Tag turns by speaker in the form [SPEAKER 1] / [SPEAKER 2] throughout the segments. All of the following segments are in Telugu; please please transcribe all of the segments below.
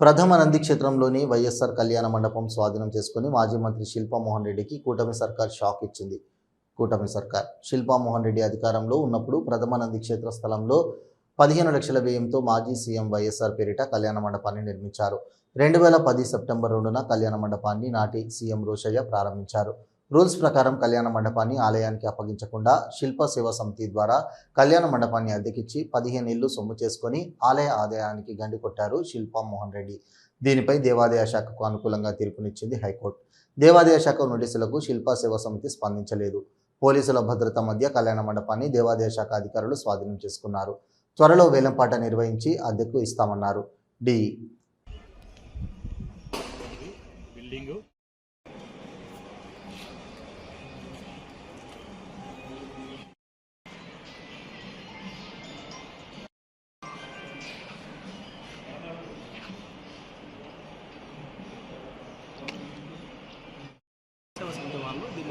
[SPEAKER 1] ప్రథమ నంది క్షేత్రంలోని వైఎస్ఆర్ కళ్యాణ మండపం స్వాధీనం చేసుకుని మాజీ మంత్రి శిల్పా మోహన్ రెడ్డికి కూటమి సర్కార్ షాక్ ఇచ్చింది. కూటమి సర్కార్ శిల్పా మోహన్ రెడ్డి అధికారంలో ఉన్నప్పుడు ప్రథమ నంది క్షేత్ర స్థలంలో 15 లక్షల వ్యయంతో మాజీ సీఎం వైఎస్ఆర్ పేరిట కళ్యాణ మండపాన్ని నిర్మించారు. 2010 సెప్టెంబర్ 2న కళ్యాణ మండపాన్ని నాటి సీఎం రోషయ్య ప్రారంభించారు. రూల్స్ ప్రకారం కళ్యాణ మండపాన్ని ఆలయానికి అప్పగించకుండా శిల్ప సేవా సమితి ద్వారా కళ్యాణ మండపాన్ని అద్దెకిచ్చి 15 ఏళ్లు సొమ్ము చేసుకొని ఆలయ ఆదాయానికి గండి కొట్టారు శిల్పా మోహన్ రెడ్డి. దీనిపై దేవాదాయ శాఖకు అనుకూలంగా తీర్పునిచ్చింది హైకోర్టు. దేవాదాయ శాఖ నోటీసులకు శిల్పా సేవా సమితి స్పందించలేదు. పోలీసుల భద్రత మధ్య కళ్యాణ మండపాన్ని దేవాదాయ శాఖ అధికారులు స్వాధీనం చేసుకున్నారు. త్వరలో వేలంపాట నిర్వహించి అద్దెకు ఇస్తామన్నారు.
[SPEAKER 2] దీన్ని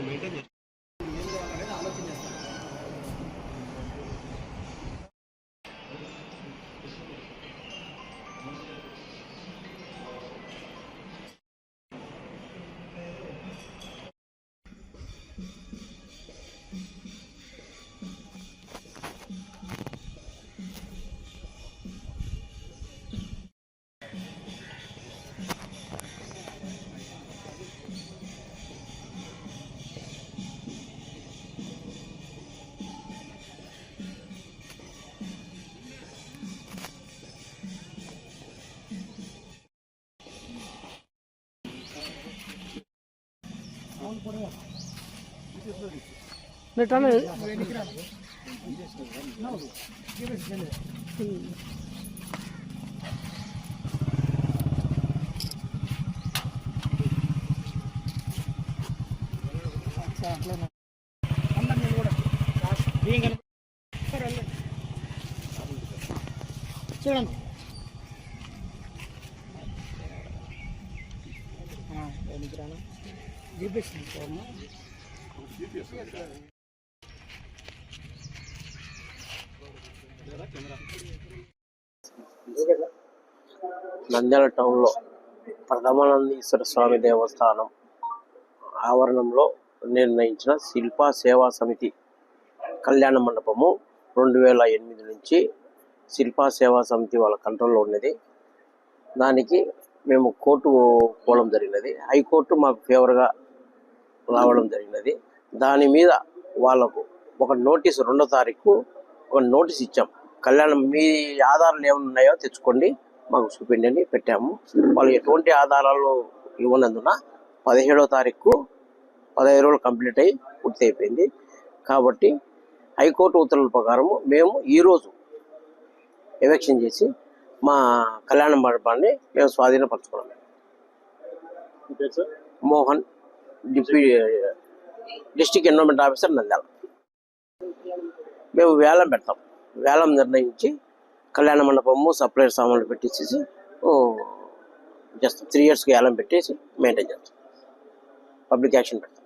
[SPEAKER 2] మెయింటైన్ చేస్తారు. చూడండి
[SPEAKER 3] నంద్యాల టౌన్లో ప్రథమానందీశ్వర స్వామి దేవస్థానం ఆవరణంలో నిర్ణయించిన శిల్పా సేవా సమితి కళ్యాణ మండపము 2008 నుంచి శిల్పా సేవా సమితి వాళ్ళ కంట్రోల్లో ఉన్నది. దానికి మేము కోర్టు పోవడం జరిగినది. హైకోర్టు మాకు ఫేవర్గా రావడం జరిగినది. దాని మీద వాళ్ళకు ఒక నోటీసు 2వ తారీఖు ఒక నోటీస్ ఇచ్చాం. కళ్యాణం మీ ఆధారాలు ఏమైనా ఉన్నాయో తెచ్చుకోండి, మాకు చూపిండి అని పెట్టాము. వాళ్ళు ఎటువంటి ఆధారాలు ఇవ్వనందున 17వ తారీఖు 15 రోజులు కంప్లీట్ అయ్యి పూర్తి అయిపోయింది. కాబట్టి హైకోర్టు ఉత్తర్వుల ప్రకారము మేము ఈరోజు ఎలక్షన్ చేసి మా కళ్యాణ మండపాన్ని మేము స్వాధీనపరచుకున్నాం. Mohan, district environment officer, Nandyal. మేము వేలం పెడతాం. వేలం నిర్ణయించి కళ్యాణ మండపము సప్లైర్ సామాన్లు పెట్టేసి జస్ట్ 3 yearsకి వేలం పెట్టేసి మెయింటైన్ చేస్తాం. పబ్లిక్ యాక్షన్ పెడతాం.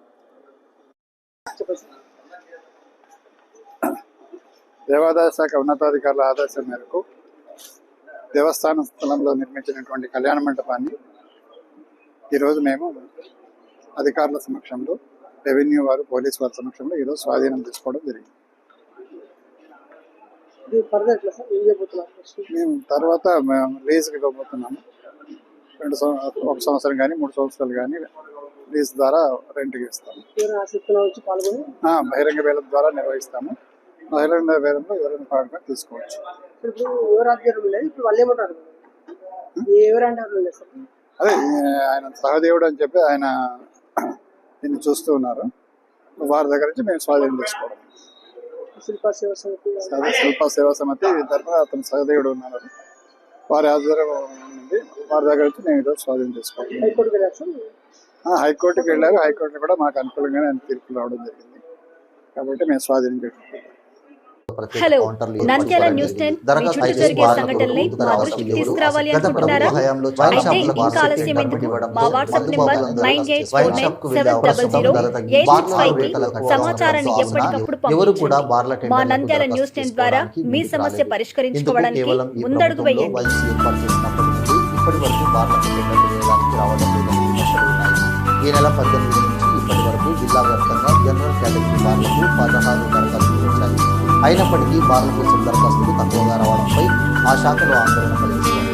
[SPEAKER 4] దేవాదాయ శాఖ ఉన్నతాధికారుల ఆదేశం మేరకు దేవస్థాన స్థలంలో నిర్మించినటువంటి కళ్యాణ మండపాన్ని ఈరోజు మేము అధికారుల సమక్షంలో, రెవెన్యూ వారు, పోలీసు వారి సమక్షంలో ఈరోజు స్వాధీనం తీసుకోవడం జరిగింది. మేము తర్వాత లీజుకి ఇవ్వబోతున్నాము. 1 సంవత్సరం కానీ 3 సంవత్సరాలు కానీ లీజ్ ద్వారా రెంట్కి ఇస్తాము. బహిరంగ వేలం ద్వారా నిర్వహిస్తాము. బహిరంగ వేలంలో ఎవరైనా పాడుకొని తీసుకోవచ్చు. అదే ఆయన సహదేవుడు అని చెప్పి ఆయన దీన్ని చూస్తూ ఉన్నారు. వారి దగ్గర నుంచి మేము స్వాధీనం తీసుకోవడం. శిల్పా సేవా సమితి తరఫున అతను సహదేవుడు ఉన్నారు. వారి ఆధ్వర్యంలో ఉంది. వారి దగ్గర నుంచి మేము ఈరోజు స్వాధీనం తీసుకోవాలి. హైకోర్టుకి వెళ్ళారు. హైకోర్టులో కూడా మాకు అనుకూలంగానే ఆయన తీర్పులు రావడం జరిగింది. కాబట్టి మేము స్వాధీనం చేసుకుంటాం.
[SPEAKER 5] హలో, నంద్యాల న్యూస్ 10 మీ చుట్టూ జరిగే సంఘటనల్ని మా దృష్టికి తీసుకురావాలి అనుకుంటున్నారా? అయితే ఇంకా ఆలస్యం ఎందుకు? మా వాట్సాప్ నెంబర్ 9849700865కి సమాచారాన్ని ఎప్పటికప్పుడు పంపించండి. మా నంద్యాల న్యూస్ 10 ద్వారా మీ సమస్య పరిష్కరించుకోవడానికి ముందడుగు వేయండి.
[SPEAKER 1] ఇప్పటి వరకు బార్లకు టెండర్లు వేయడానికి రావడం లేదని విమర్శలు ఉన్నాయి. ఈ నెల 18 నుంచి ఇప్పటి వరకు జిల్లా వ్యాప్తంగా జనరల్ కేటగిరీ బార్లకు 16 దరఖాస్తులు వచ్చాయి. అయినప్పటికీ బార్ల కోసం దరఖాస్తులు తక్కువగా రావడంపై ఆ శాఖలో ఆందోళన కలిగిస్తుంది.